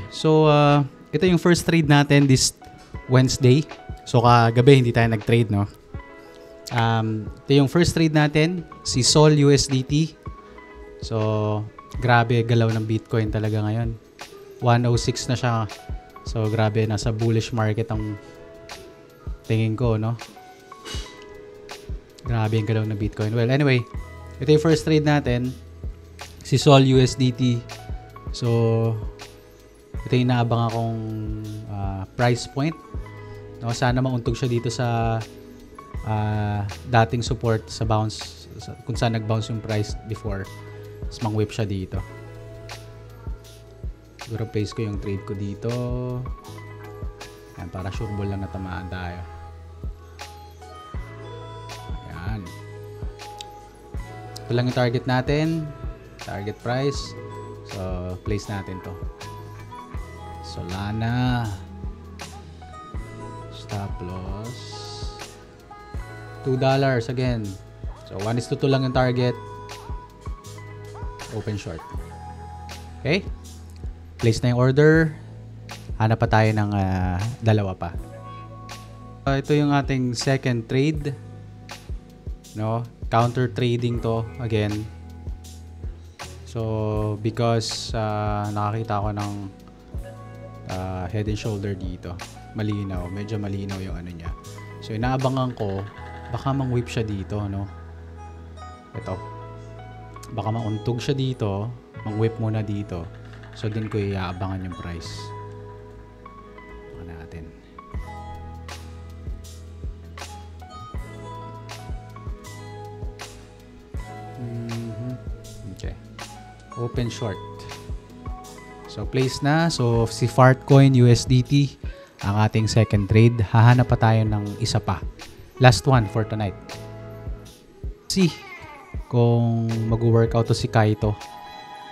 So, ito yung first trade natin this Wednesday. So, kagabi hindi tayo nag-trade, no? Ito yung first trade natin, si Sol USDT. So, grabe galaw ng Bitcoin talaga ngayon. 106 na siya. So, grabe, nasa bullish market ang tingin ko, no? Grabe yung galaw ng Bitcoin. Well, anyway, ito yung first trade natin, si Sol USDT. So, ito yung naabang akong price point. No, sana mauntog siya dito sa dating support sa bounce, kung saan nag-bounce yung price before. Tapos mang-whip siya dito. Siguro paste ko yung trade ko dito. Ayan, para sure ball lang natamaan tayo. Ayan. Ito lang yung target natin. Target price. So, place natin to. Solana. Stop loss. $2 again. So, 1:2 lang yung target. Open short. Okay? Place na yung order. Hanap pa tayo ng dalawa pa. Ito yung ating second trade. No? Counter trading to again. So, because nakakita ko ng head and shoulder dito. Malinaw. Medyo malinaw yung ano niya. So, inaabangan ko, baka mang-whip siya dito, no? Ito. Baka mauntog siya dito, mang-whip muna dito. So, din ko iaabangan yung price. Baka natin. Okay. Open short. So, place na. So, si Fartcoin USDT, ang ating second trade. Hahanap pa tayo ng isa pa. Last one for tonight. See kung mag-workout to si Kaito.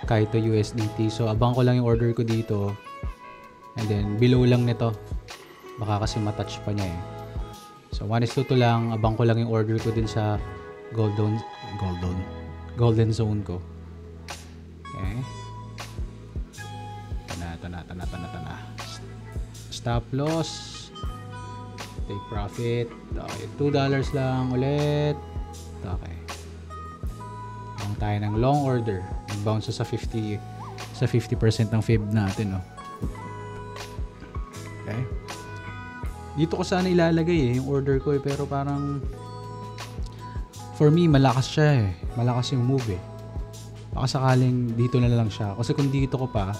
Kaito USDT. So, abang ko lang yung order ko dito. And then, below lang nito. Baka kasi matouch pa niya eh. So, 1:2 lang. Abang ko lang yung order ko din sa golden zone ko. Okay. Tana. Stop loss. Take profit. Okay. $2 lang ulit. Okay. Lang tayo ng long order. Nag-bounce sa 50% ng fib natin, no. Okay. Dito ko sana ilalagay yung order ko pero parang for me malakas siya eh. Malakas yung move eh. Baka sakaling dito na lang siya. Kasi kung dito ko pa,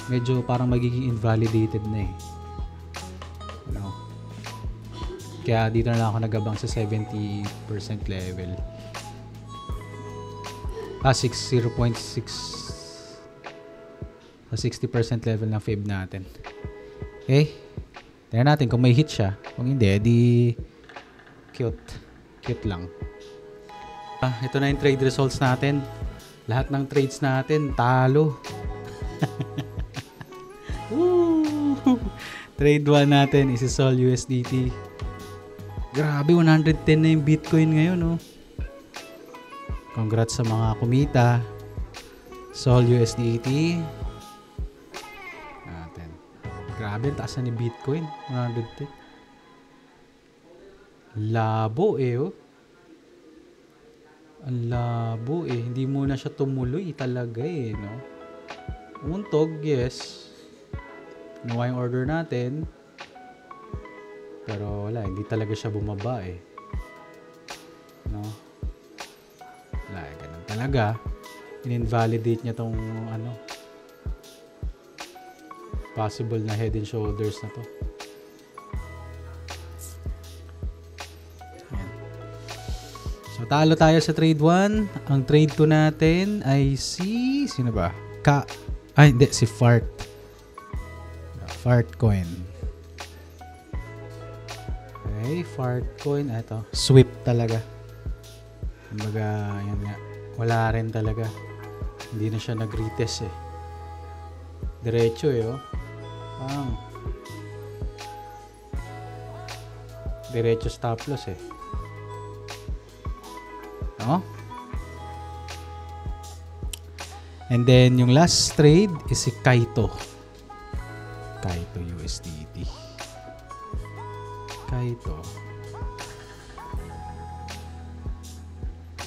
medyo parang magiging invalidated na eh. You know? Kaya dito na lang ako nagabang sa 70% level. 0.6 sa 60% level ng fib natin. Okay? Tingnan natin kung may hit siya. Kung hindi, edi cute lang. Ito na yung trade results natin. Lahat ng trades natin talo. Trade 1 natin is Sol USDT. Grabe, 110 na yung Bitcoin ngayon, no? Congrats sa mga kumita. Sol USDT. Natin. Grabe, taas na ni Bitcoin. 110. Labo eh, oh. Ang labo eh. Hindi muna siya tumuloy talaga eh, no? Untog, yes. Nawa yung order natin. Pero wala, hindi talaga siya bumaba eh. No? Wala, ganun talaga. In-invalidate niya tong possible na head and shoulders na to. Ayan. So, talo tayo sa trade 1. Ang trade 2 natin ay si... Sino ba? Hindi. Si Fartcoin. Okay, Fartcoin. Ito. Sweep talaga. Kumbaga, yan nga. Wala rin talaga. Hindi na siya nag-retest eh. Diretso eh, oh. Diretso stop loss eh. No? And then, yung last trade is si Kaito. Kaito USDT. Kaito.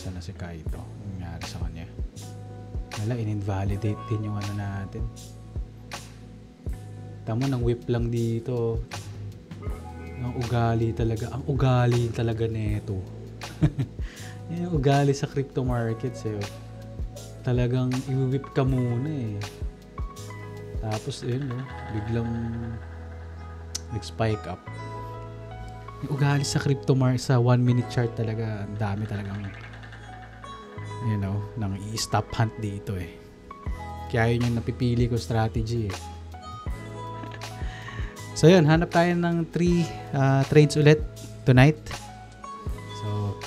Saan na si Kaito? Anong nangyari sa kanya? Wala, in-invalidate din yung ano natin. Tamo, nang whip lang dito. Ang ugali talaga neto. Yung ugali sa crypto markets eh. Talagang i-whip ka muna eh. Tapos yun no, biglang nag-spike up. Yung ugali sa crypto market sa 1 minute chart talaga, ang dami talagang nang i-stop hunt dito eh. Kaya yun yung napipili ko strategy eh. So yun, hanap tayo ng 3 trades ulit tonight. So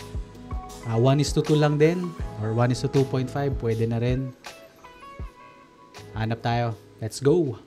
1:2 lang din or 1:2.5 pwede na rin. Hanap tayo. Let's go!